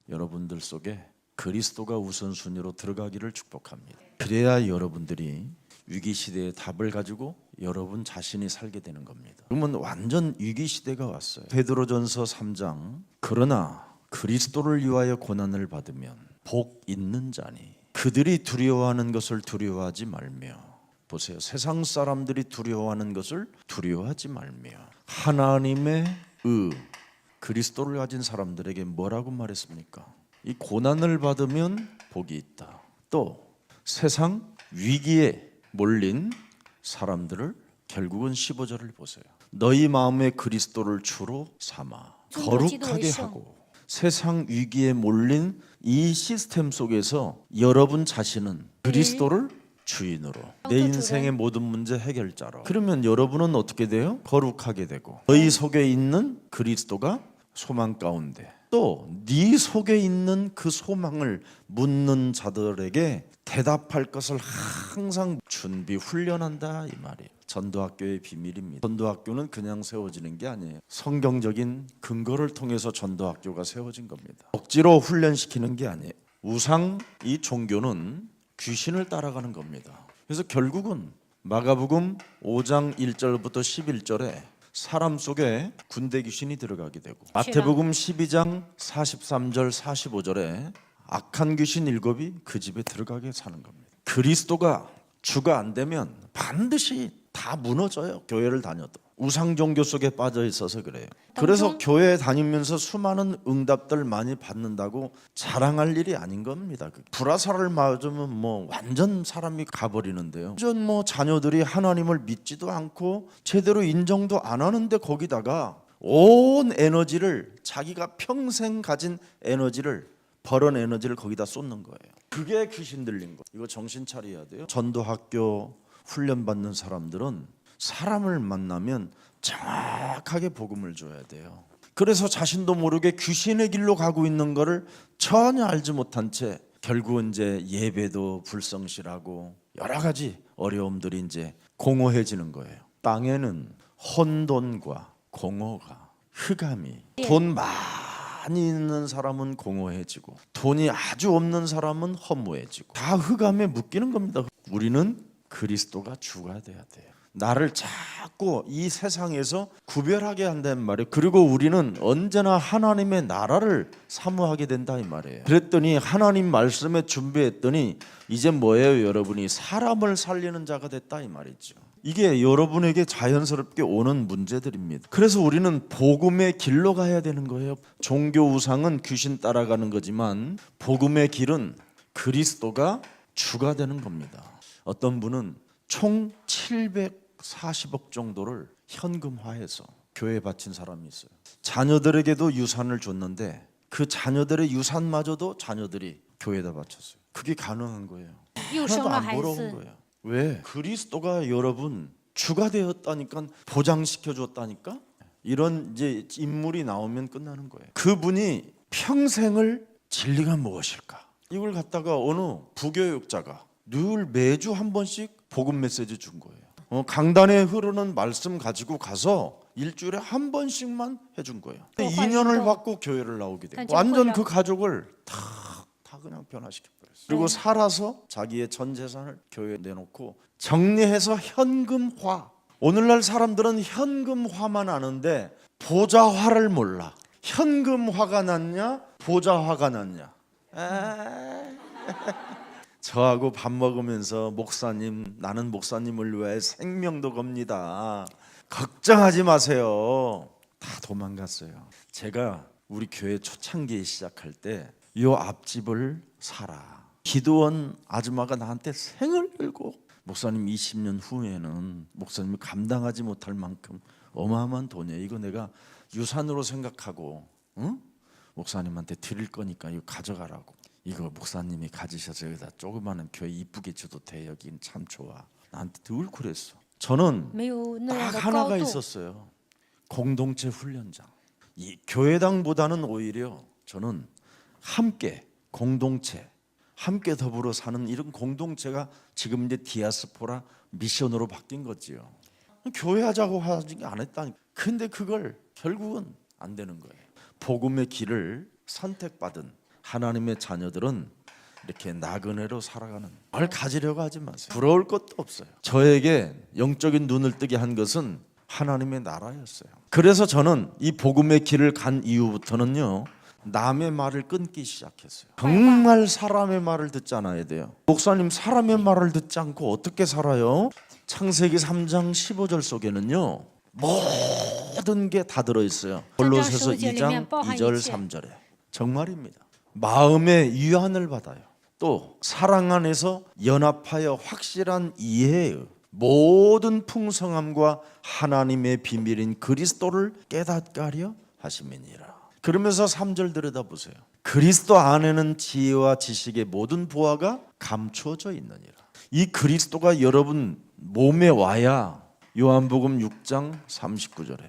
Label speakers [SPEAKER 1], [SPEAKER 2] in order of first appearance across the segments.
[SPEAKER 1] 여러분들 속에 그리스도가 우선순위로 들어가기를 축복합니다. 그래야 여러분들이 위기 시대의 답을 가지고 여러분 자신이 살게 되는 겁니다. 그러면 완전 위기 시대가 왔어요. 베드로전서 3장 그러나 그리스도를 위하여 고난을 받으면 복 있는 자니 그들이 두려워하는 것을 두려워하지 말며 보세요. 세상 사람들이 두려워하는 것을 두려워하지 말며 하나님의 그리스도를 가진 사람들에게 뭐라고 말했습니까? 이 고난을 받으면 복이 있다. 또 세상 위기에 몰린 사람들을 결국은 15절을 보세요. 너희 마음에 그리스도를 주로 삼아 거룩하게 하고 세상 위기에 몰린 이 시스템 속에서 여러분 자신은 그리스도를 주인으로 내 인생의 모든 문제 해결자로 그러면 여러분은 어떻게 돼요? 거룩하게 되고 너희 속에 있는 그리스도가 소망 가운데 또 네 속에 있는 그 소망을 묻는 자들에게 대답할 것을 항상 준비 훈련한다 이 말이에요. 전도학교의 비밀입니다. 전도학교는 그냥 세워지는 게 아니에요. 성경적인 근거를 통해서 전도학교가 세워진 겁니다. 억지로 훈련시키는 게 아니에요. 우상 이 종교는 귀신을 따라가는 겁니다. 그래서 결국은 마가복음 5장 1절부터 11절에 사람 속에 군대 귀신이 들어가게 되고 마태복음 12장 43절 45절에 악한 귀신 7이 그 집에 들어가게 사는 겁니다. 그리스도가 주가 안 되면 반드시 다 무너져요. 교회를 다녀도 우상 종교 속에 빠져 있어서 그래요. 그래서 교회 다니면서 수많은 응답들 많이 받는다고 자랑할 일이 아닌 겁니다. 불화살을 맞으면 뭐 완전 사람이 가버리는데요. 완전 뭐 자녀들이 하나님을 믿지도 않고 제대로 인정도 안 하는데 거기다가 온 에너지를 자기가 평생 가진 에너지를 버런 에너지를 거기다 쏟는 거예요. 그게 귀신 들린 거. 이거 정신 차려야 돼요. 전도학교 훈련받는 사람들은 사람을 만나면 정확하게 복음을 줘야 돼요. 그래서 자신도 모르게 귀신의 길로 가고 있는 거를 전혀 알지 못한 채 결국은 이제 예배도 불성실하고 여러 가지 어려움들이 이제 공허해지는 거예요. 땅에는 혼돈과 공허가 흑암이 돈 많이 있는 사람은 공허해지고 돈이 아주 없는 사람은 허무해지고 다 흑암에 묶이는 겁니다. 우리는 그리스도가 주가 돼야 돼요. 나를 자꾸 이 세상에서 구별하게 한다는 말이에요. 그리고 우리는 언제나 하나님의 나라를 사모하게 된다 이 말이에요. 그랬더니 하나님 말씀에 준비했더니 이제 뭐예요? 여러분이 사람을 살리는 자가 됐다 이 말이죠. 이게 여러분에게 자연스럽게 오는 문제들입니다. 그래서 우리는 복음의 길로 가야 되는 거예요. 종교 우상은 귀신 따라가는 거지만 복음의 길은 그리스도가 주가 되는 겁니다. 어떤 분은 총 740억 정도를 현금화해서 교회에 바친 사람이 있어요. 자녀들에게도 유산을 줬는데 그 자녀들의 유산마저도 자녀들이 교회에다 바쳤어요. 그게 가능한 거예요. 하나도 안 부러운 거예요. 왜? 그리스도가 여러분 주가 되었다니까, 보장시켜 줬다니까. 이런 이제 인물이 나오면 끝나는 거예요. 그분이 평생을 진리가 무엇일까? 이걸 갖다가 어느 부교육자가 늘 매주 한 번씩 복음 메시지 준 거예요. 강단에 흐르는 말씀 가지고 가서 일주일에 한 번씩만 해준 거예요. 2년을 받고 교회를 나오게 돼요. 완전 그 가족을 다 그냥 변화시켜 버렸어요. 그리고 살아서 자기의 전 재산을 교회에 내놓고 정리해서 현금화. 오늘날 사람들은 현금화만 아는데 보좌화를 몰라. 현금화가 낫냐 보좌화가 낫냐. 저하고 밥 먹으면서 목사님, 나는 목사님을 위해 생명도 겁니다. 걱정하지 마세요. 다 도망갔어요. 제가 우리 교회 초창기에 시작할 때 요 앞집을 사라. 기도원 아줌마가 나한테 생을 들고 목사님 20년 후에는 목사님이 감당하지 못할 만큼 어마어마한 돈이에요. 이거 내가 유산으로 생각하고 목사님한테 드릴 거니까 이거 가져가라고. 이거 목사님이 가지셔서 여기다 조그마한 교회 이쁘게 줘도 돼. 여긴 참 좋아. 나한테 늘 그랬어. 저는 딱 하나가 있었어요. 공동체 훈련장. 이 교회당보다는 오히려 저는 함께 공동체, 함께 더불어 사는 이런 공동체가 지금 이제 디아스포라 미션으로 바뀐 거지요. 교회 하자고 하지 안 했다니까. 근데 그걸 결국은 안 되는 거예요. 복음의 길을 선택받은 하나님의 자녀들은 이렇게 나그네로 살아가는, 뭘 가지려고 하지 마세요. 부러울 것도 없어요. 저에게 영적인 눈을 뜨게 한 것은 하나님의 나라였어요. 그래서 저는 이 복음의 길을 간 이후부터는요, 남의 말을 끊기 시작했어요. 정말 사람의 말을 듣지 않아야 돼요. 목사님, 사람의 말을 듣지 않고 어떻게 살아요? 창세기 3장 15절 속에는요, 모든 게 다 들어있어요. 골로새서 2장 2절 3절에 정말입니다. 마음의 위안을 받아요. 또 사랑 안에서 연합하여 확실한 이해의 모든 풍성함과 하나님의 비밀인 그리스도를 깨닫가려 하심이니라. 그러면서 3절 들여다보세요. 그리스도 안에는 지혜와 지식의 모든 보화가 감추어져 있느니라. 이 그리스도가 여러분 몸에 와야 요한복음 6장 39절에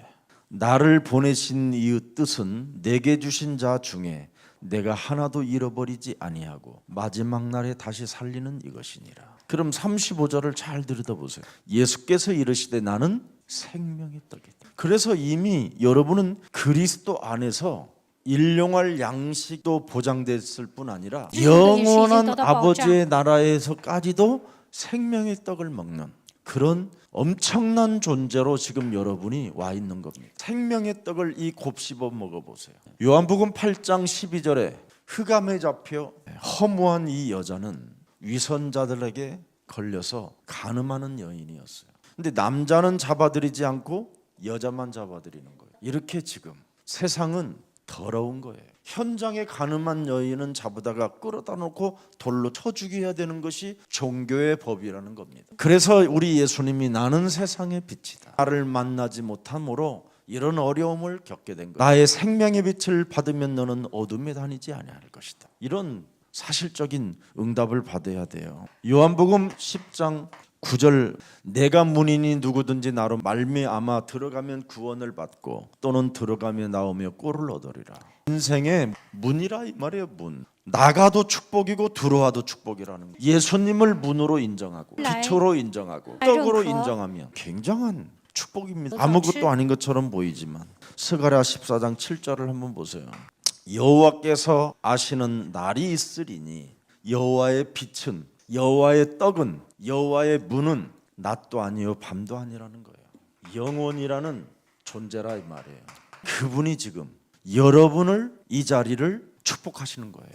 [SPEAKER 1] 나를 보내신 이의 뜻은 내게 주신 자 중에 내가 하나도 잃어버리지 아니하고 마지막 날에 다시 살리는 이것이니라. 그럼 35절을 잘 들여다보세요. 예수께서 이르시되 나는 생명의 떡이다. 그래서 이미 여러분은 그리스도 안에서 일용할 양식도 보장됐을 뿐 아니라 영원한 아버지의 나라에서까지도 생명의 떡을 먹는 그런 엄청난 존재로 지금 여러분이 와 있는 겁니다. 생명의 떡을 이 곱씹어 먹어보세요. 요한복음 8장 12절에 흑암에 잡혀 허무한 이 여자는 위선자들에게 걸려서 간음하는 여인이었어요. 근데 남자는 잡아들이지 않고 여자만 잡아들이는 거예요. 이렇게 지금 세상은 더러운 거예요. 현장에 간음한 여인은 잡아다가 끌어다 놓고 돌로 쳐 죽여야 되는 것이 종교의 법이라는 겁니다. 그래서 우리 예수님이 나는 세상의 빛이다. 나를 만나지 못함으로 이런 어려움을 겪게 된 거예요. 나의 생명의 빛을 받으면 너는 어둠에 다니지 아니할 것이다. 이런 사실적인 응답을 받아야 돼요. 요한복음 10장 9절 내가 문이니 누구든지 나로 말미암아 들어가면 구원을 받고 또는 들어가며 나오며 꼴을 얻으리라. 인생의 문이라 이 말이에요. 문. 나가도 축복이고 들어와도 축복이라는 거예요. 예수님을 문으로 인정하고 기초로 인정하고 떡으로 인정하면 굉장한 축복입니다. 아무것도 아닌 것처럼 보이지만 스가랴 14장 7절을 한번 보세요. 여호와께서 아시는 날이 있으리니 여호와의 빛은 여호와의 떡은 여호와의 문은 낮도 아니요 밤도 아니라는 거예요. 영원이라는 존재라 이 말이에요. 그분이 지금 여러분을 이 자리를 축복하시는 거예요.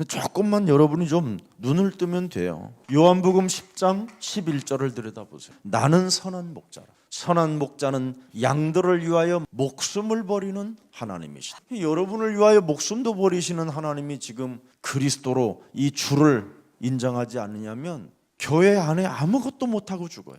[SPEAKER 1] 조금만 여러분이 좀 눈을 뜨면 돼요. 요한복음 10장 11절을 들여다보세요. 나는 선한 목자라. 선한 목자는 양들을 위하여 목숨을 버리는 하나님이시다. 여러분을 위하여 목숨도 버리시는 하나님이 지금 그리스도로 이 주를 인정하지 않느냐면 교회 안에 아무것도 못하고 죽어요.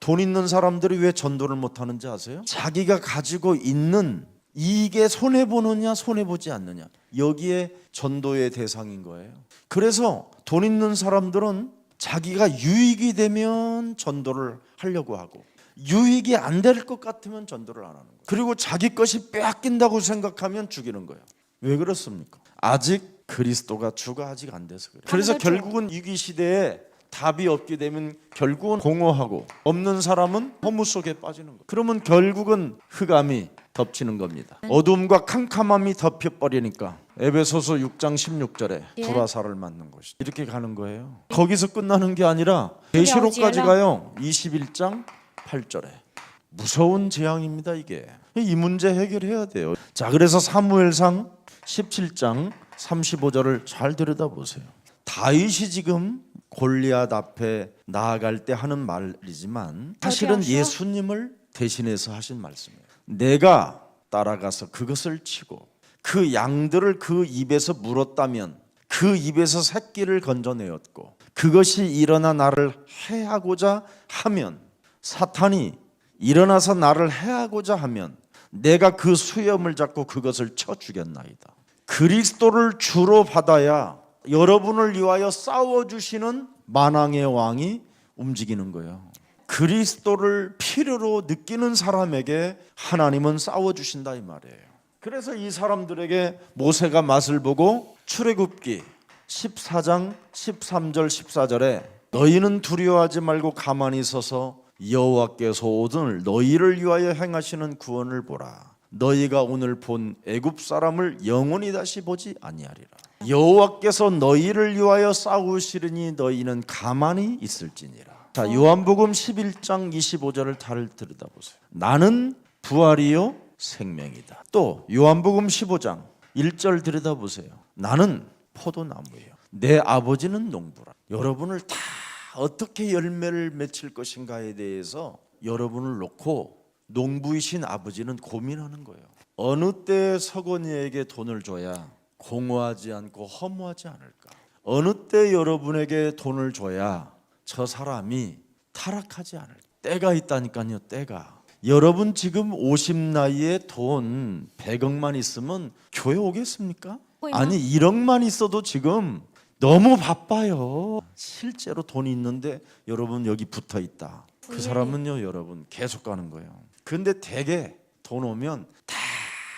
[SPEAKER 1] 돈 있는 사람들이 왜 전도를 못하는지 아세요? 자기가 가지고 있는 이게 손해보느냐 손해보지 않느냐, 여기에 전도의 대상인 거예요. 그래서 돈 있는 사람들은 자기가 유익이 되면 전도를 하려고 하고 유익이 안 될 것 같으면 전도를 안 하는 거예요. 그리고 자기 것이 빼앗긴다고 생각하면 죽이는 거예요. 왜 그렇습니까? 아직 그리스도가 주가 아직 안 돼서 그래요. 그래서 결국은 위기 시대에 답이 없게 되면 결국은 공허하고 없는 사람은 허무 속에 빠지는 거예요. 그러면 결국은 흑암이 덮치는 겁니다. 어둠과 캄캄함이 덮여버리니까 에베소서 6장 16절에 불화살을 맞는 것이 이렇게 가는 거예요. 거기서 끝나는 게 아니라 계시록까지 가요. 21장 8절에 무서운 재앙입니다. 이게 이 문제 해결해야 돼요. 자, 그래서 사무엘상 17장 35절을 잘 들여다보세요. 다윗이 지금 골리앗 앞에 나아갈 때 하는 말이지만 사실은 예수님을 대신해서 하신 말씀이에요. 내가 따라가서 그것을 치고 그 양들을 그 입에서 물었다면 그 입에서 새끼를 건져내었고 그것이 일어나 나를 해하고자 하면, 사탄이 일어나서 나를 해하고자 하면 내가 그 수염을 잡고 그것을 쳐 죽였나이다. 그리스도를 주로 받아야 여러분을 위하여 싸워주시는 만왕의 왕이 움직이는 거예요. 그리스도를 필요로 느끼는 사람에게 하나님은 싸워주신다 이 말이에요. 그래서 이 사람들에게 모세가 맛을 보고 출애굽기 14장 13절 14절에 너희는 두려워하지 말고 가만히 서서 여호와께서 오늘 너희를 위하여 행하시는 구원을 보라. 너희가 오늘 본 애굽 사람을 영원히 다시 보지 아니하리라. 여호와께서 너희를 위하여 싸우시리니 너희는 가만히 있을지니라. 자, 요한복음 11장 25절을 잘 들여다보세요. 나는 부활이요 생명이다. 또 요한복음 15장 1절 들여다보세요. 나는 포도나무예요. 내 아버지는 농부라. 여러분을 다 어떻게 열매를 맺힐 것인가에 대해서 여러분을 놓고 농부이신 아버지는 고민하는 거예요. 어느 때 서건이에게 돈을 줘야 공허하지 않고 허무하지 않을까? 어느 때 여러분에게 돈을 줘야 저 사람이 타락하지 않을까? 때가 있다니까요. 때가. 여러분 지금 50 나이에 돈 100억만 있으면 교회 오겠습니까? 아니 1억만 있어도 지금 너무 바빠요. 실제로 돈이 있는데 여러분 여기 붙어 있다. 그 사람은요 여러분 계속 가는 거예요. 근데 대개 돈 오면 다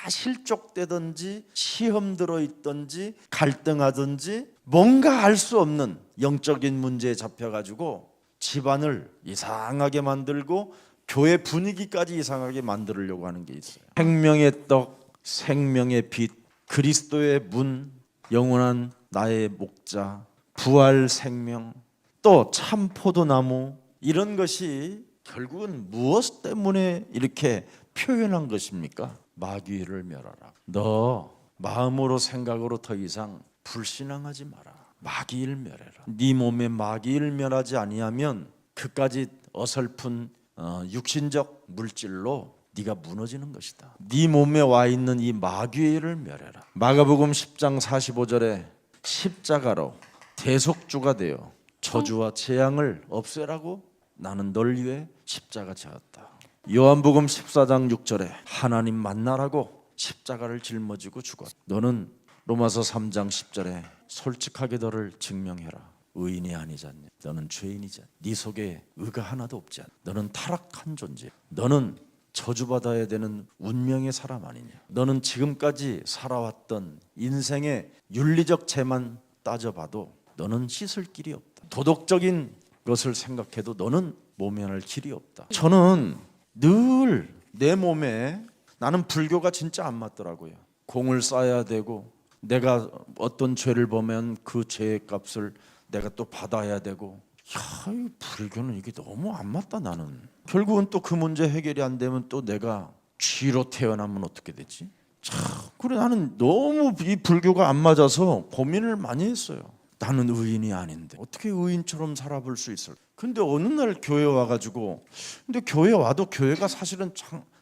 [SPEAKER 1] 실족되든지 시험 들어있든지 갈등하든지 뭔가 알 수 없는 영적인 문제에 잡혀가지고 집안을 이상하게 만들고 교회 분위기까지 이상하게 만들려고 하는 게 있어요. 생명의 떡, 생명의 빛, 그리스도의 문, 영원한 나의 목자, 부활 생명, 또 참 포도나무, 이런 것이 결국은 무엇 때문에 이렇게 표현한 것입니까? 마귀를 멸하라. 너 마음으로 생각으로 더 이상 불신앙하지 마라. 마귀를 멸해라. 네 몸에 마귀를 멸하지 아니하면 그까지 어설픈 육신적 물질로 네가 무너지는 것이다. 네 몸에 와 있는 이 마귀를 멸해라. 마가복음 10장 45절에 십자가로 대속주가 되어 저주와 재앙을 없애라고 나는 널 위해 십자가 지었다. 요한복음 14장 6절에 하나님 만나라고 십자가를 짊어지고 죽었다. 너는 로마서 3장 10절에 솔직하게 너를 증명해라. 의인이 아니지 않냐? 너는 죄인이지 않냐? 네 속에 의가 하나도 없지 않냐? 너는 타락한 존재. 너는 저주받아야 되는 운명의 사람 아니냐? 너는 지금까지 살아왔던 인생의 윤리적 죄만 따져봐도 너는 씻을 길이 없다. 도덕적인 것을 생각해도 너는 모면할 길이 없다. 저는 늘 내 몸에 나는 불교가 진짜 안 맞더라고요. 공을 쌓아야 되고 내가 어떤 죄를 보면 그 죄의 값을 내가 또 받아야 되고, 야, 이 불교는 이게 너무 안 맞다. 나는 결국은 또 그 문제 해결이 안 되면 또 내가 쥐로 태어나면 어떻게 되지? 참, 그래 나는 너무 이 불교가 안 맞아서 고민을 많이 했어요. 나는 의인이 아닌데 어떻게 의인처럼 살아볼 수 있을까? 근데 어느 날 교회 와가지고, 근데 교회 와도 교회가 사실은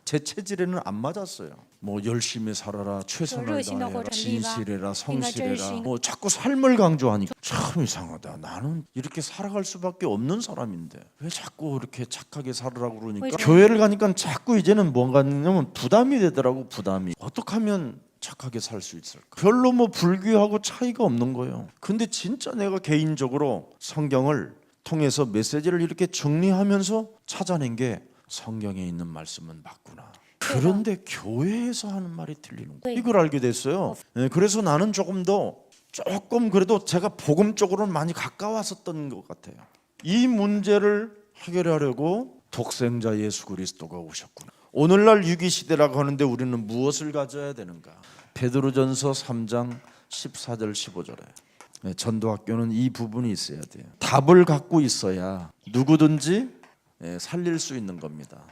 [SPEAKER 1] 제 체질에는 안 맞았어요. 뭐 열심히 살아라, 최선을 다해라, 진실해라, 성실해라, 뭐 자꾸 삶을 강조하니까 참 이상하다. 나는 이렇게 살아갈 수밖에 없는 사람인데 왜 자꾸 이렇게 착하게 살으라고 그러니까 교회를 가니까 자꾸 이제는 뭔가 하냐면 부담이 되더라고. 부담이. 어떻게 하면 착하게 살 수 있을까? 별로 뭐 불교하고 차이가 없는 거예요. 근데 진짜 내가 개인적으로 성경을 통해서 메시지를 이렇게 정리하면서 찾아낸 게 성경에 있는 말씀은 맞구나. 그런데 교회에서 하는 말이 틀리는 거예요. 이걸 알게 됐어요. 네, 그래서 나는 조금 그래도 제가 복음 쪽으로는 많이 가까웠었던 것 같아요. 이 문제를 해결하려고 독생자 예수 그리스도가 오셨구나. 오늘날 위기시대라고 하는데 우리는 무엇을 가져야 되는가? 베드로전서 3장 14절 15절에 전도학교는 이 부분이 있어야 돼요. 답을 갖고 있어야 누구든지 살릴 수 있는 겁니다.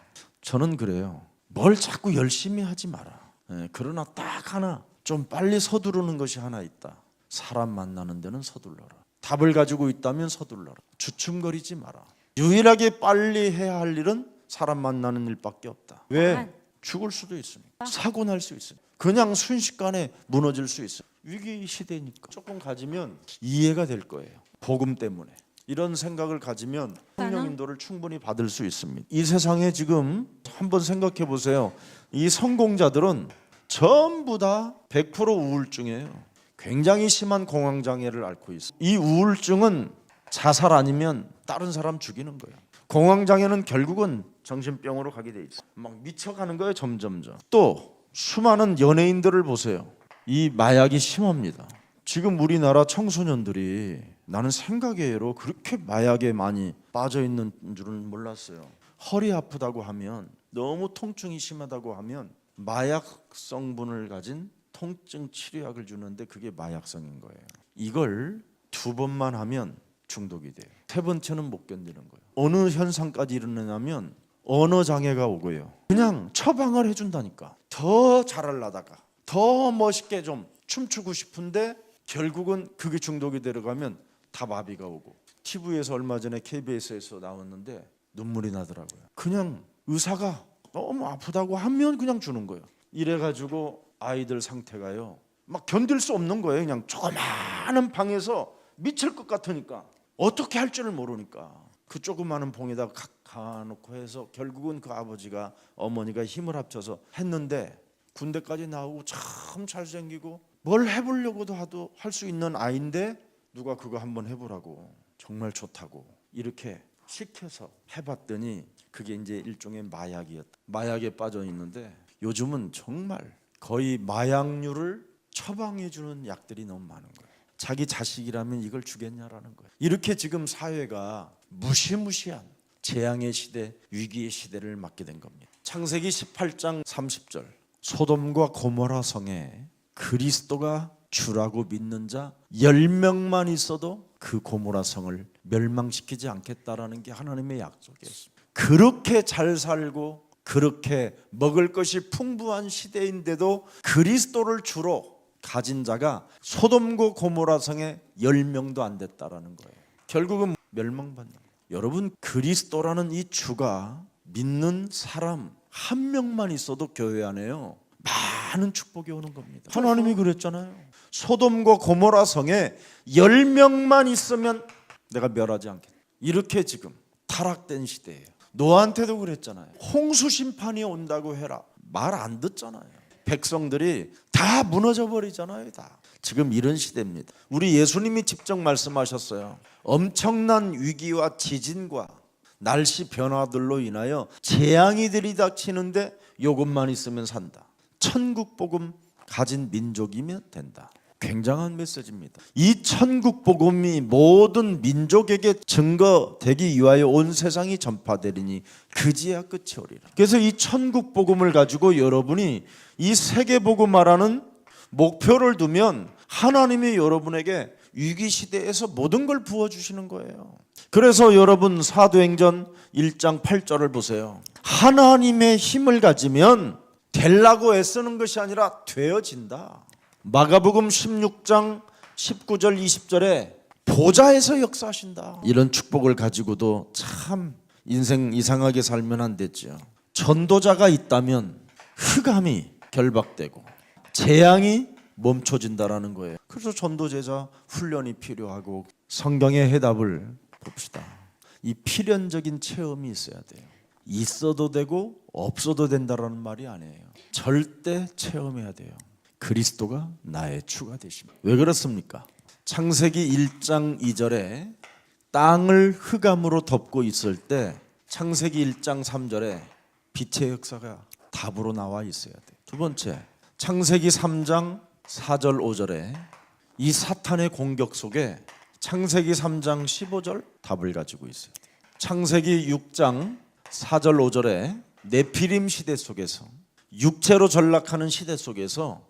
[SPEAKER 1] 저는 그래요. 뭘 자꾸 열심히 하지 마라. 그러나 딱 하나 좀 빨리 서두르는 것이 하나 있다. 사람 만나는 데는 서둘러라. 답을 가지고 있다면 서둘러라. 주춤거리지 마라. 유일하게 빨리 해야 할 일은 사람 만나는 일밖에 없다. 왜? 죽을 수도 있으니까. 사고 날 수 있으니까. 그냥 순식간에 무너질 수 있어요. 위기 시대니까 조금 가지면 이해가 될 거예요. 복음 때문에. 이런 생각을 가지면 성령 인도를 충분히 받을 수 있습니다. 이 세상에 지금 한번 생각해 보세요. 이 성공자들은 전부 다 100% 우울증이에요. 굉장히 심한 공황장애를 앓고 있어요. 이 우울증은 자살 아니면 다른 사람 죽이는 거예요. 공황장애는 결국은 정신병으로 가게 돼 있어요. 막 미쳐가는 거예요. 점점점. 또 수많은 연예인들을 보세요. 이 마약이 심합니다. 지금 우리나라 청소년들이 나는 생각외로 그렇게 마약에 많이 빠져 있는 줄은 몰랐어요. 허리 아프다고 하면, 너무 통증이 심하다고 하면 마약 성분을 가진 통증 치료약을 주는데 그게 마약성인 거예요. 이걸 2번만 하면 중독이 돼요. 3번째는 못 견디는 거예요. 어느 현상까지 일어나냐면 언어 장애가 오고요. 그냥 처방을 해준다니까. 더 잘하려다가 더 멋있게 좀 춤추고 싶은데 결국은 그게 중독이 들어가면 다 마비가 오고. TV에서 얼마 전에 KBS에서 나왔는데 눈물이 나더라고요. 그냥 의사가 너무 아프다고 하면 그냥 주는 거예요. 이래가지고 아이들 상태가요 막 견딜 수 없는 거예요. 그냥 조그마한 방에서 미칠 것 같으니까 어떻게 할 줄을 모르니까 그 조그마한 봉에다가 가놓고 해서 결국은 그 아버지가 어머니가 힘을 합쳐서 했는데 군대까지 나오고 참 잘생기고 뭘 해보려고도 하도 할 수 있는 아이인데 누가 그거 한번 해보라고 정말 좋다고 이렇게 시켜서 해봤더니 그게 이제 일종의 마약이었다. 마약에 빠져 있는데 요즘은 정말 거의 마약류를 처방해주는 약들이 너무 많은 거예요. 자기 자식이라면 이걸 주겠냐라는 거예요. 이렇게 지금 사회가 무시무시한 재앙의 시대, 위기의 시대를 맞게 된 겁니다. 창세기 18장 30절 소돔과 고모라 성에 그리스도가 주라고 믿는 자 10명만 있어도 그 고모라 성을 멸망시키지 않겠다라는 게 하나님의 약속이었습니다. 그렇게 잘 살고 그렇게 먹을 것이 풍부한 시대인데도 그리스도를 주로 가진 자가 소돔과 고모라 성에 10명도 안 됐다라는 거예요. 결국은 멸망받는 거예요. 여러분 그리스도라는 이 주가 믿는 사람 한 명만 있어도 교회 안에요 많은 축복이 오는 겁니다. 하나님이 그랬잖아요. 소돔과 고모라 성에 10명만 있으면 내가 멸하지 않겠다. 이렇게 지금 타락된 시대예요. 노아한테도 그랬잖아요. 홍수 심판이 온다고 해라. 말 안 듣잖아요. 백성들이 다 무너져 버리잖아요. 다. 지금 이런 시대입니다. 우리 예수님이 직접 말씀하셨어요. 엄청난 위기와 지진과 날씨 변화들로 인하여 재앙이 들이닥치는데 이것만 있으면 산다. 천국 복음 가진 민족이면 된다. 굉장한 메시지입니다. 이 천국 복음이 모든 민족에게 증거되기 위하여 온 세상이 전파되리니 그지야 끝이 오리라. 그래서 이 천국 복음을 가지고 여러분이 이 세계 복음화라는 목표를 두면 하나님이 여러분에게 위기 시대에서 모든 걸 부어주시는 거예요. 그래서 여러분 사도행전 1장 8절을 보세요. 하나님의 힘을 가지면 되려고 애쓰는 것이 아니라 되어진다. 마가복음 16장 19절 20절에 보좌에서 역사하신다. 이런 축복을 가지고도 참 인생 이상하게 살면 안 됐죠. 전도자가 있다면 흑암이 결박되고 재앙이 멈춰진다라는 거예요. 그래서 전도제자 훈련이 필요하고 성경의 해답을 봅시다. 이 필연적인 체험이 있어야 돼요. 있어도 되고 없어도 된다라는 말이 아니에요. 절대 체험해야 돼요. 그리스도가 나의 주가 되십니다. 왜 그렇습니까? 창세기 1장 2절에 땅을 흑암으로 덮고 있을 때 창세기 1장 3절에 빛의 역사가 답으로 나와 있어야 돼요. 두 번째, 창세기 3장 4절 5절에 이 사탄의 공격 속에 창세기 3장 15절 답을 가지고 있어요. 창세기 6장 4절 5절에 네피림 시대 속에서 육체로 전락하는 시대 속에서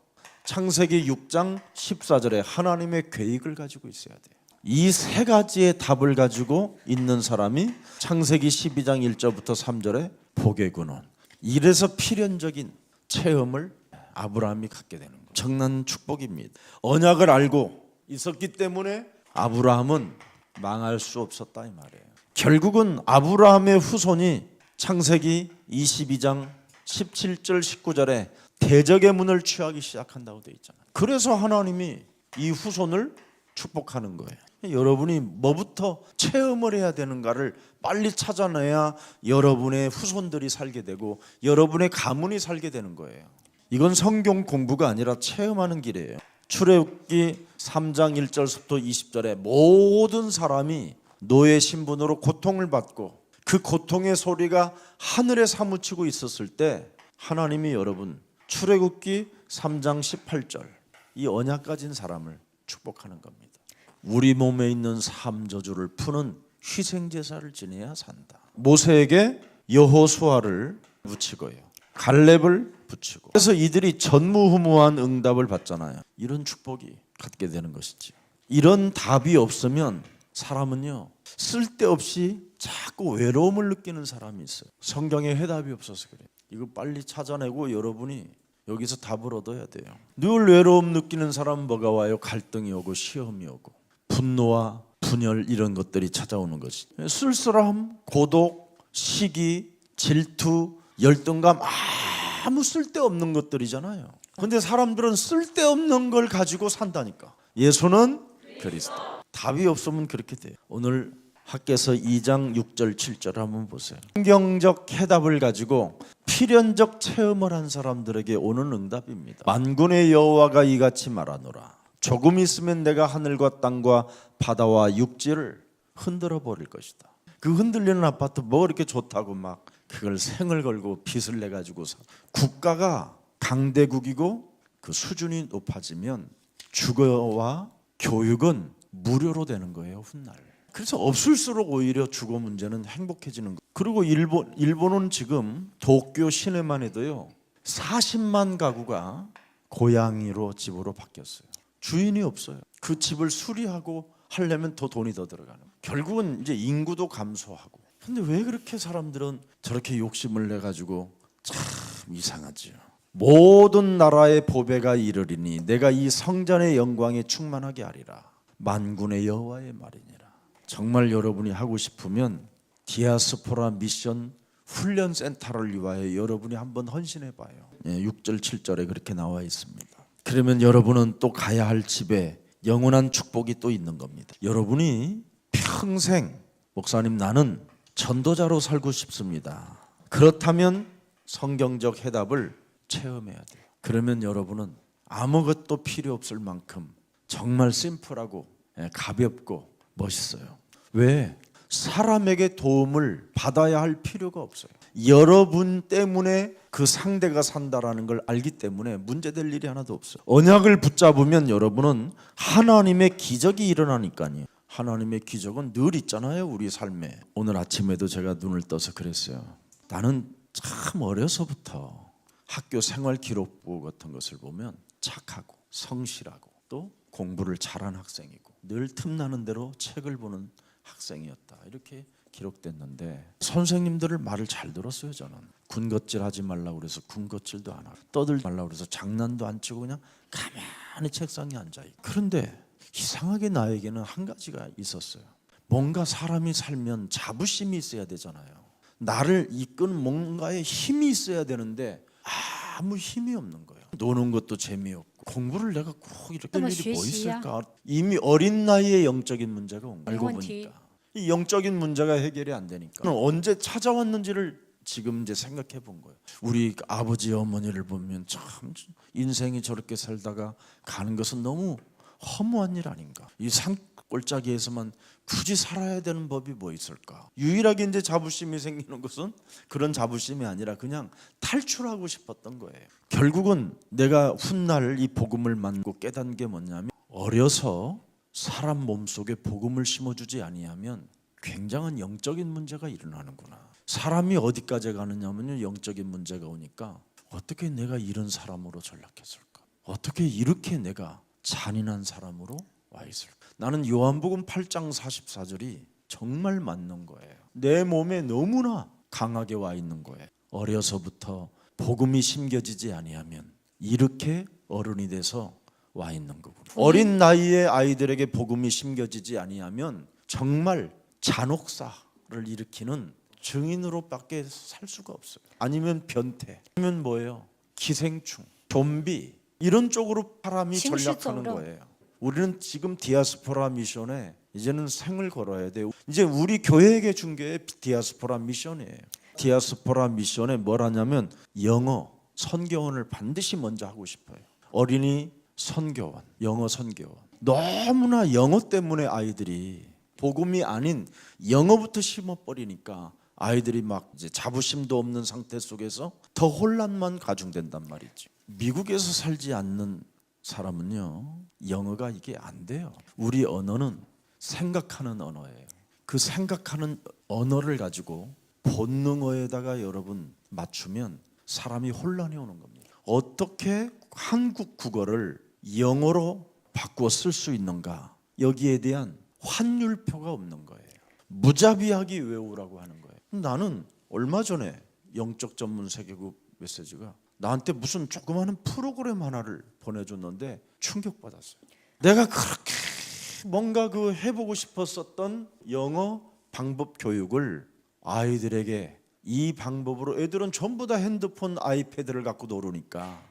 [SPEAKER 1] 창세기 6장 14절에 하나님의 계획을 가지고 있어야 돼요. 이 세 가지의 답을 가지고 있는 사람이 창세기 12장 1절부터 3절에 복의 근원. 이래서 필연적인 체험을 아브라함이 갖게 되는 거예요. 엄청난 축복입니다. 언약을 알고 있었기 때문에 아브라함은 망할 수 없었다 이 말이에요. 결국은 아브라함의 후손이 창세기 22장 17절 19절에 대적의 문을 취하기 시작한다고 되어 있잖아요. 그래서 하나님이 이 후손을 축복하는 거예요. 여러분이 뭐부터 체험을 해야 되는가를 빨리 찾아내야 여러분의 후손들이 살게 되고 여러분의 가문이 살게 되는 거예요. 이건 성경 공부가 아니라 체험하는 길이에요. 출애굽기 3장 1절부터 20절에 모든 사람이 노예 신분으로 고통을 받고 그 고통의 소리가 하늘에 사무치고 있었을 때 하나님이 여러분 출애굽기 3장 18절 이 언약 가진 사람을 축복하는 겁니다. 우리 몸에 있는 삶저주를 푸는 희생제사를 지내야 산다. 모세에게 여호수아를 묻히고요. 갈렙을 붙이고. 그래서 이들이 전무후무한 응답을 받잖아요. 이런 축복이 갖게 되는 것이지. 이런 답이 없으면 사람은요, 쓸데없이 자꾸 외로움을 느끼는 사람이 있어요. 성경에 해답이 없어서 그래요. 이거 빨리 찾아내고 여러분이 여기서 답을 얻어야 돼요. 늘 외로움 느끼는 사람은 뭐가 와요? 갈등이 오고 시험이 오고 분노와 분열 이런 것들이 찾아오는 것이. 쓸쓸함, 고독, 시기, 질투, 열등감 아무 쓸데없는 것들이잖아요. 근데 사람들은 쓸데없는 걸 가지고 산다니까. 예수는 그리스도. 답이 없으면 그렇게 돼요. 오늘 학개서 2장 6절 7절 한번 보세요. 성경적 해답을 가지고 필연적 체험을 한 사람들에게 오는 응답입니다. 만군의 여호와가 이같이 말하노라. 조금 있으면 내가 하늘과 땅과 바다와 육지를 흔들어 버릴 것이다. 그 흔들리는 아파트 뭐 이렇게 좋다고 막 그걸 생을 걸고 빚을 내 가지고 국가가 강대국이고 그 수준이 높아지면 주거와 교육은 무료로 되는 거예요. 훗날. 그래서 없을수록 오히려 주거 문제는 행복해지는 거예요. 그리고 일본은 지금 도쿄 시내만 해도요 40만 가구가 고양이로 집으로 바뀌었어요. 주인이 없어요. 그 집을 수리하고 하려면 더 돈이 더 들어가는 거예요. 결국은 이제 인구도 감소하고. 근데 왜 그렇게 사람들은 저렇게 욕심을 내 가지고 참 이상하지요. 모든 나라의 보배가 이르리니 내가 이 성전의 영광에 충만하게 하리라. 만군의 여호와의 말이니라. 정말 여러분이 하고 싶으면 디아스포라 미션 훈련센터를 위하여 여러분이 한번 헌신해 봐요. 6절 7절에 그렇게 나와 있습니다. 그러면 여러분은 또 가야 할 집에 영원한 축복이 또 있는 겁니다. 여러분이 평생 목사님 나는 전도자로 살고 싶습니다. 그렇다면 성경적 해답을 체험해야 돼요. 그러면 여러분은 아무것도 필요 없을 만큼 정말 심플하고 가볍고 멋있어요. 왜? 사람에게 도움을 받아야 할 필요가 없어요. 여러분 때문에 그 상대가 산다라는 걸 알기 때문에 문제될 일이 하나도 없어요. 언약을 붙잡으면 여러분은 하나님의 기적이 일어나니까요. 하나님의 기적은 늘 있잖아요. 우리 삶에. 오늘 아침에도 제가 눈을 떠서 그랬어요. 나는 참 어려서부터 학교 생활 기록부 같은 것을 보면 착하고 성실하고 또 공부를 잘한 학생이고 늘 틈나는 대로 책을 보는 학생이었다. 이렇게 기록됐는데 선생님들을 말을 잘 들었어요. 저는 군것질 하지 말라고 그래서 군것질도 안 하고 떠들지 말라고 그래서 장난도 안 치고 그냥 가만히 책상에 앉아있고. 그런데 이상하게 나에게는 한 가지가 있었어요. 뭔가 사람이 살면 자부심이 있어야 되잖아요. 나를 이끄는 뭔가의 힘이 있어야 되는데 아무 힘이 없는 거예요. 노는 것도 재미없고 공부를 내가 꼭 이렇게 할 일이 뭐 있을까. 이미 어린 나이에 영적인 문제가 온 거예요. 알고 보니까 이 영적인 문제가 해결이 안 되니까 언제 찾아왔는지를 지금 이제 생각해 본 거예요. 우리 아버지 어머니를 보면 참 인생이 저렇게 살다가 가는 것은 너무 허무한 일 아닌가. 이 산골짜기에서만 굳이 살아야 되는 법이 뭐 있을까. 유일하게 이제 자부심이 생기는 것은 그런 자부심이 아니라 그냥 탈출하고 싶었던 거예요. 결국은 내가 훗날 이 복음을 만고 깨닫는 게 뭐냐면 어려서 사람 몸속에 복음을 심어주지 아니하면 굉장한 영적인 문제가 일어나는구나. 사람이 어디까지 가느냐면요 영적인 문제가 오니까 어떻게 내가 이런 사람으로 전락했을까. 어떻게 이렇게 내가 잔인한 사람으로 와 있을까. 나는 요한복음 8장 44절이 정말 맞는 거예요. 내 몸에 너무나 강하게 와 있는 거예요. 어려서부터 복음이 심겨지지 아니하면 이렇게 어른이 돼서 와 있는 거구나. 어린 나이에 아이들에게 복음이 심겨지지 아니하면 정말 잔혹사를 일으키는 증인으로밖에 살 수가 없어요. 아니면 변태, 아니면 뭐예요? 기생충, 좀비 이런 쪽으로 사람이 전락하는 거예요. 우리는 지금 디아스포라 미션에 이제는 생을 걸어야 돼요. 이제 우리 교회에게 준 게 디아스포라 미션이에요. 디아스포라 미션에 뭘 하냐면 영어 선교원을 반드시 먼저 하고 싶어요. 어린이 선교원, 영어 선교원. 너무나 영어 때문에 아이들이 복음이 아닌 영어부터 심어버리니까 아이들이 막 이제 자부심도 없는 상태 속에서 더 혼란만 가중된단 말이죠. 미국에서 살지 않는 사람은요 영어가 이게 안 돼요. 우리 언어는 생각하는 언어예요. 그 생각하는 언어를 가지고 본능어에다가 여러분 맞추면 사람이 혼란이 오는 겁니다. 어떻게 한국 국어를 영어로 바꾸어 쓸 수 있는가? 여기에 대한 환율표가 없는 거예요. 무자비하게 외우라고 하는 거예요. 나는 얼마 전에 영적 전문 세계국 메시지가 나한테 무슨 조그마한 프로그램 하나를 보내줬는데 충격받았어요. 내가 그렇게 뭔가 그 해보고 싶었었던 영어 방법 교육을 아이들에게 이 방법으로, 애들은 전부 다 핸드폰 아이패드를 갖고 놀으니까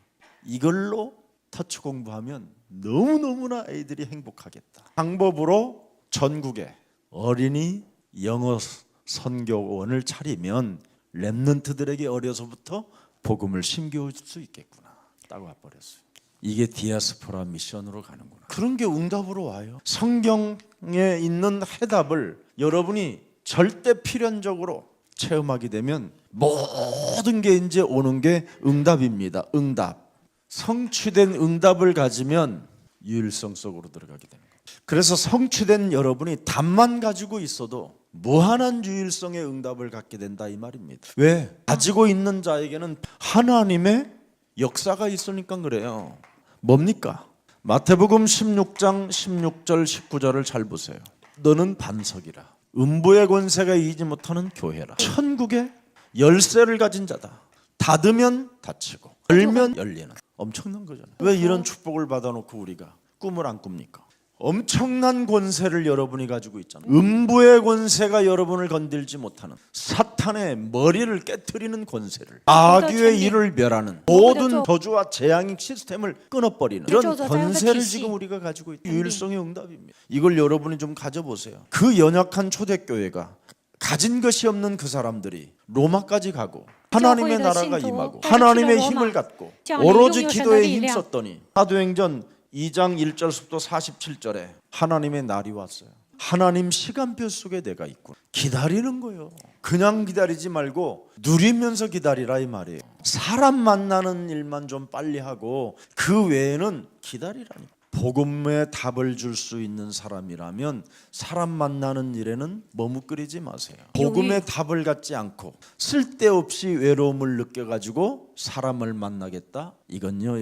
[SPEAKER 1] 이걸로 터치 공부하면 너무너무나 애들이 행복하겠다. 방법으로 전국에 어린이 영어 선교원을 차리면 렘넌트들에게 어려서부터 복음을 심겨줄 수 있겠구나. 딱 와버렸어요. 이게 디아스포라 미션으로 가는구나. 그런 게 응답으로 와요. 성경에 있는 해답을 여러분이 절대 필연적으로 체험하게 되면 모든 게 이제 오는 게 응답입니다. 응답. 성취된 응답을 가지면 유일성 속으로 들어가게 되는 거예요. 그래서 성취된 여러분이 답만 가지고 있어도 무한한 유일성의 응답을 갖게 된다 이 말입니다. 왜? 가지고 있는 자에게는 하나님의 역사가 있으니까 그래요. 뭡니까? 마태복음 16장 16절 19절을 잘 보세요. 너는 반석이라 음부의 권세가 이기지 못하는 교회라. 천국의 열쇠를 가진 자다. 닫으면 닫히고 열면 열리는. 엄청난 거잖아요. 왜 이런 축복을 받아놓고 우리가 꿈을 안 꿉니까? 엄청난 권세를 여러분이 가지고 있잖아요. 음부의 권세가 여러분을 건들지 못하는 사탄의 머리를 깨트리는 권세를, 악의 일을 멸하는 모든 저주와 재앙의 시스템을 끊어버리는 이런 권세를 지금 우리가 가지고 있다. 유일성의 응답입니다. 이걸 여러분이 좀 가져보세요. 그 연약한 초대교회가 가진 것이 없는 그 사람들이 로마까지 가고 하나님의 나라가 임하고 하나님의 힘을 갖고 오로지 기도에 힘썼더니 사도행전 2장 1절부터 47절에 하나님의 날이 왔어요. 하나님 시간표 속에 내가 있군. 기다리는 거예요. 그냥 기다리지 말고 누리면서 기다리라 이 말이에요. 사람 만나는 일만 좀 빨리 하고 그 외에는 기다리라니까. 복음의 답을 줄 수 있는 사람이라면 사람 만나는 일에는 머뭇거리지 마세요. 복음의 답을 갖지 않고 쓸데없이 외로움을 느껴가지고 사람을 만나겠다? 이건요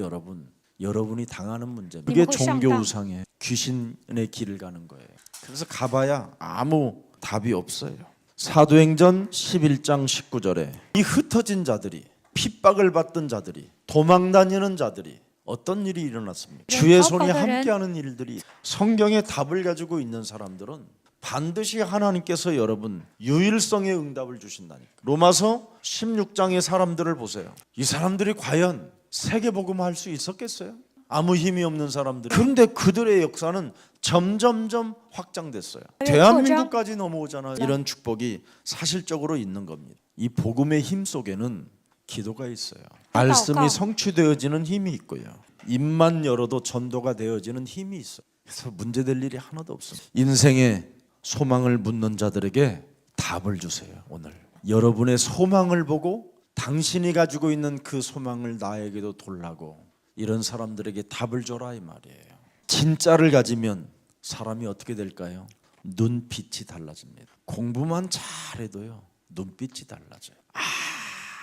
[SPEAKER 1] 여러분이 당하는 문제입니다. 그게 종교 우상의 귀신의 길을 가는 거예요. 그래서 가봐야 아무 답이 없어요. 사도행전 11장 19절에 이 흩어진 자들이, 핍박을 받던 자들이, 도망다니는 자들이 어떤 일이 일어났습니까? 주의 손이 함께하는 일들이. 성경의 답을 가지고 있는 사람들은 반드시 하나님께서 여러분 유일성의 응답을 주신다니까. 로마서 16장의 사람들을 보세요. 이 사람들이 과연 세계복음 할 수 있었겠어요? 아무 힘이 없는 사람들. 그런데 그들의 역사는 점점점 확장됐어요. 대한민국까지 넘어오잖아요. 이런 축복이 사실적으로 있는 겁니다. 이 복음의 힘 속에는 기도가 있어요. 말씀이 성취되어지는 힘이 있고요. 입만 열어도 전도가 되어지는 힘이 있어요. 그래서 문제될 일이 하나도 없습니다. 인생의 소망을 묻는 자들에게 답을 주세요. 오늘 여러분의 소망을 보고 당신이 가지고 있는 그 소망을 나에게도 돌라고 이런 사람들에게 답을 줘라 이 말이에요. 진짜를 가지면 사람이 어떻게 될까요? 눈빛이 달라집니다. 공부만 잘해도요 눈빛이 달라져요.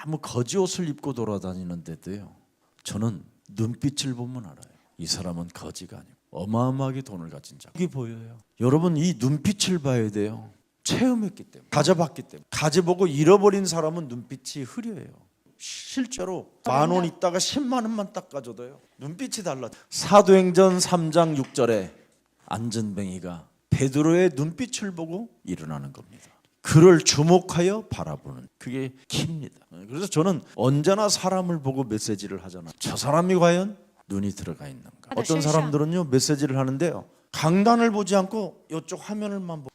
[SPEAKER 1] 아무 거지 옷을 입고 돌아다니는데도요 저는 눈빛을 보면 알아요. 이 사람은 거지가 아니고 어마어마하게 돈을 가진 자. 여기 보여요. 여러분 이 눈빛을 봐야 돼요. 체험했기 때문에, 가져봤기 때문에. 가져보고 잃어버린 사람은 눈빛이 흐려요. 실제로 10,000원 있다가 10만 원만 딱 가져도요 눈빛이 달라. 사도행전 3장 6절에 안전뱅이가 베드로의 눈빛을 보고 일어나는 겁니다. 그를 주목하여 바라보는, 그게 킵니다. 그래서 저는 언제나 사람을 보고 메시지를 하잖아요. 저 사람이 과연 눈이 들어가 있는가. 어떤 사람들은요 메시지를 하는데요 강단을 보지 않고 이쪽 화면을만 보고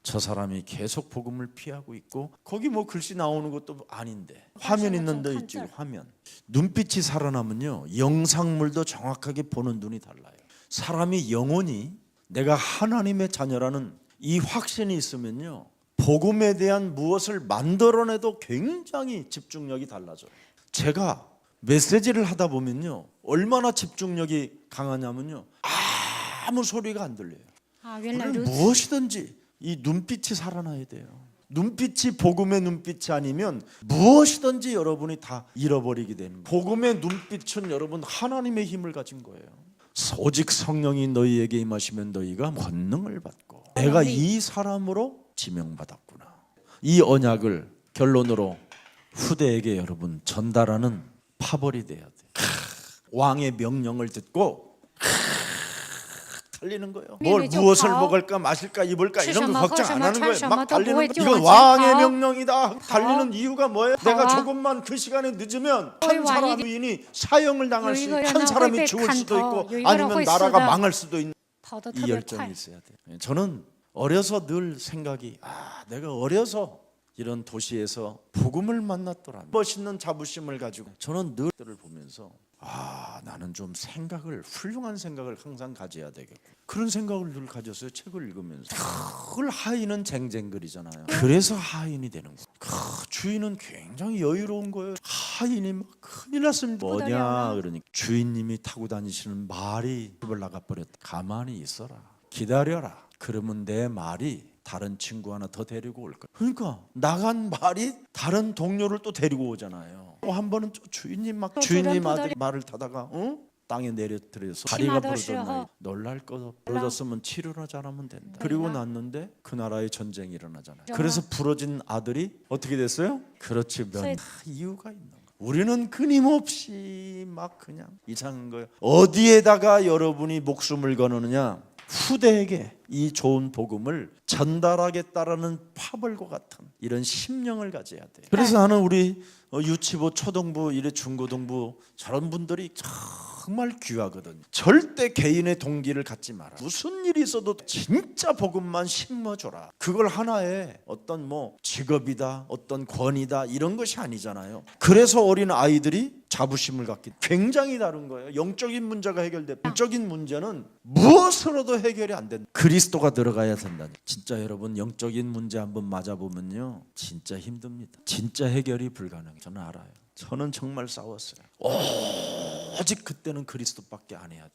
[SPEAKER 1] 저 사람이 계속 복음을 피하고 있고 거기 뭐 글씨 나오는 것도 아닌데 화면 있는데 있지. 화면. 눈빛이 살아나면요 영상물도 정확하게 보는 눈이 달라요. 사람이 영혼이 내가 하나님의 자녀라는 이 확신이 있으면요 복음에 대한 무엇을 만들어내도 굉장히 집중력이 달라져요. 제가 메시지를 하다 보면요 얼마나 집중력이 강하냐면요 아무 소리가 안 들려요. 무엇이든지 이 눈빛이 살아나야 돼요. 눈빛이 복음의 눈빛이 아니면 무엇이든지 여러분이 다 잃어버리게 되는 거예요. 복음의 눈빛은 여러분 하나님의 힘을 가진 거예요. 오직 성령이 너희에게 임하시면 너희가 권능을 받고 내가 이 사람으로 지명받았구나. 이 언약을 결론으로 후대에게 여러분 전달하는 파벌이 돼야 돼. 왕의 명령을 듣고 달리는 거예요. 무엇을 먹을까 마실까 입을까 이런 거 걱정 안 하는 거예요. 막 달리는 거예요. 이건 왕의 명령이다. 달리는 이유가 뭐예요? 내가 조금만 그 시간에 늦으면 한 사람이 사형을 당할 수 있고 한 사람이 죽을 수도 있고 아니면 나라가 망할 수도 있는 이 열정이 있어야 돼요. 저는 어려서 늘 생각이 내가 어려서 이런 도시에서 복음을 만났더라면 멋있는 자부심을 가지고 저는 늘 들을 보면서 나는 좀 훌륭한 생각을 항상 가져야 되겠고 그런 생각을 늘 가졌어요. 책을 읽으면서 늘 하인은 쟁쟁거리잖아요. 그래서 하인이 되는 거예요. 주인은 굉장히 여유로운 거예요. 하인이 막 큰일 났습니다. 뭐냐 그러니까 주인님이 타고 다니시는 말이 집을 나가버렸다. 가만히 있어라. 기다려라. 그러면 내 말이 다른 친구 하나 더 데리고 올 거예요. 그러니까 나간 말이 다른 동료를 또 데리고 오잖아요. 한 번은 주인님 아들이 말을 타다가 땅에 내려뜨려서 다리가 부러졌나요? 놀랄 거 부러졌으면 치료나 잘하면 된다. 그리고 났는데 그 나라에 전쟁이 일어나잖아요. 그래서 부러진 아들이 어떻게 됐어요? 그렇지 이유가 있는 거예요. 우리는 끊임없이 막 그냥 이상한 거예요. 어디에다가 여러분이 목숨을 거느냐? 후대에게 이 좋은 복음을 전달하겠다라는 파벌과 같은 이런 심령을 가져야 돼요. 그래서 나는 우리 유치부, 초등부, 중고등부 저런 분들이 정말 귀하거든요. 절대 개인의 동기를 갖지 마라. 무슨 일이 있어도 진짜 복음만 심어줘라. 그걸 하나의 어떤 직업이다, 어떤 권위다 이런 것이 아니잖아요. 그래서 어린 아이들이 자부심을 갖기 굉장히 다른 거예요. 영적인 문제가 해결돼. 영적인 문제는 무엇으로도 해결이 안 된다. 그리스도가 들어가야 된다. 진짜 여러분 영적인 문제 한번 맞아보면요 진짜 힘듭니다. 진짜 해결이 불가능해요. 저는 알아요. 저는 정말 싸웠어요. 오직 그때는 그리스도밖에 안 해야 돼.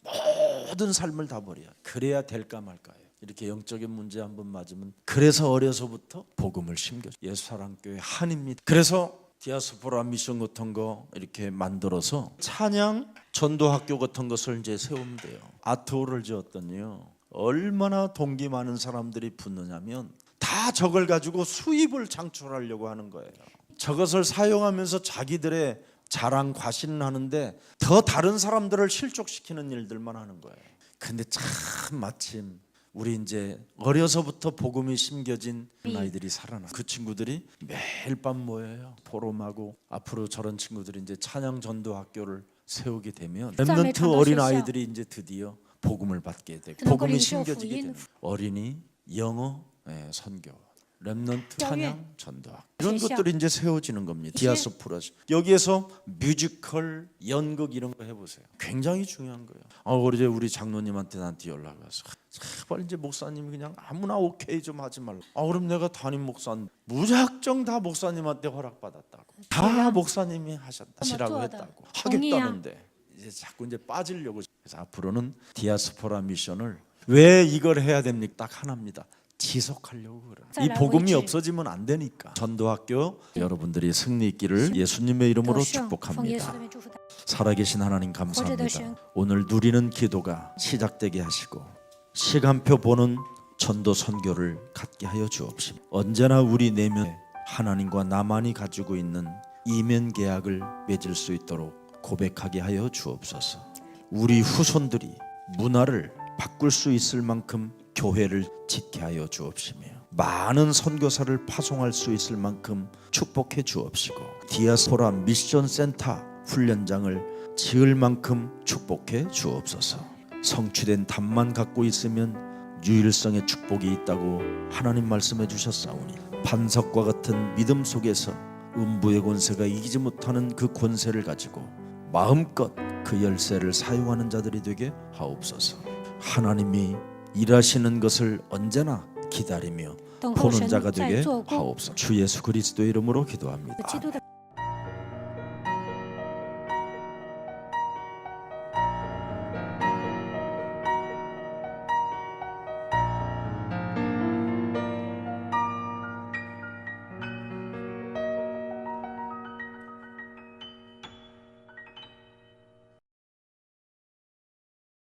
[SPEAKER 1] 모든 삶을 다 버려야 돼. 그래야 될까 말까요. 이렇게 영적인 문제 한번 맞으면 그래서 어려서부터 복음을 심겨줘. 예수사랑교회 한입니다. 그래서 디아스포라 미션 같은 거 이렇게 만들어서 찬양 전도학교 같은 것을 이제 세우면 돼요. 아트홀을 지었더니요 얼마나 동기 많은 사람들이 붙느냐면 다 저걸 가지고 수입을 창출하려고 하는 거예요. 저것을 사용하면서 자기들의 자랑 과신을 하는데 더 다른 사람들을 실족시키는 일들만 하는 거예요. 근데 참 마침 우리 이제 어려서부터 복음이 심겨진 아이들이 살아나. 그 친구들이 매일 밤 모여요. 포럼하고 앞으로 저런 친구들이 이제 찬양 전도 학교를 세우게 되면 렘넌트 어린 아이들이 이제 드디어 복음을 받게 되고 복음이 심겨지게 되는 어린이 영어 선교. 렘넌트 찬양 전도학 이런 것들이 이제 세워지는 겁니다. 디아스포라 여기에서 뮤지컬 연극 이런 거 해보세요. 굉장히 중요한 거예요. 어제 우리 장로님한테 나한테 연락 와서 제발 이제 목사님이 그냥 아무나 오케이 좀 하지 말라. 그럼 내가 담임 목사님 무작정 다 목사님한테 허락받았다고 다 목사님이 하시라고 했다고 하겠다는데 이제 자꾸 이제 빠지려고. 그래서 앞으로는 디아스포라 미션을 왜 이걸 해야 됩니까? 딱 하나입니다. 지속하려고 그래요. 이 복음이 없어지면 안 되니까. 전도학교 여러분들이 승리 있기를 예수님의 이름으로 축복합니다. 살아계신 하나님 감사합니다. 오늘 누리는 기도가 시작되게 하시고 시간표 보는 전도 선교를 갖게 하여 주옵시고 언제나 우리 내면에 하나님과 나만이 가지고 있는 이면 계약을 맺을 수 있도록 고백하게 하여 주옵소서. 우리 후손들이 문화를 바꿀 수 있을 만큼 교회를 짓게 하여 주옵시며 많은 선교사를 파송할 수 있을 만큼 축복해 주옵시고 디아스포라 미션 센터 훈련장을 지을 만큼 축복해 주옵소서. 성취된 답만 갖고 있으면 유일성의 축복이 있다고 하나님 말씀해 주셨사오니 반석과 같은 믿음 속에서 음부의 권세가 이기지 못하는 그 권세를 가지고 마음껏 그 열쇠를 사용하는 자들이 되게 하옵소서. 하나님이 일하시는 것을 언제나 기다리며 보는 자가 되게 하옵소서. 주 예수 그리스도의 이름으로 기도합니다.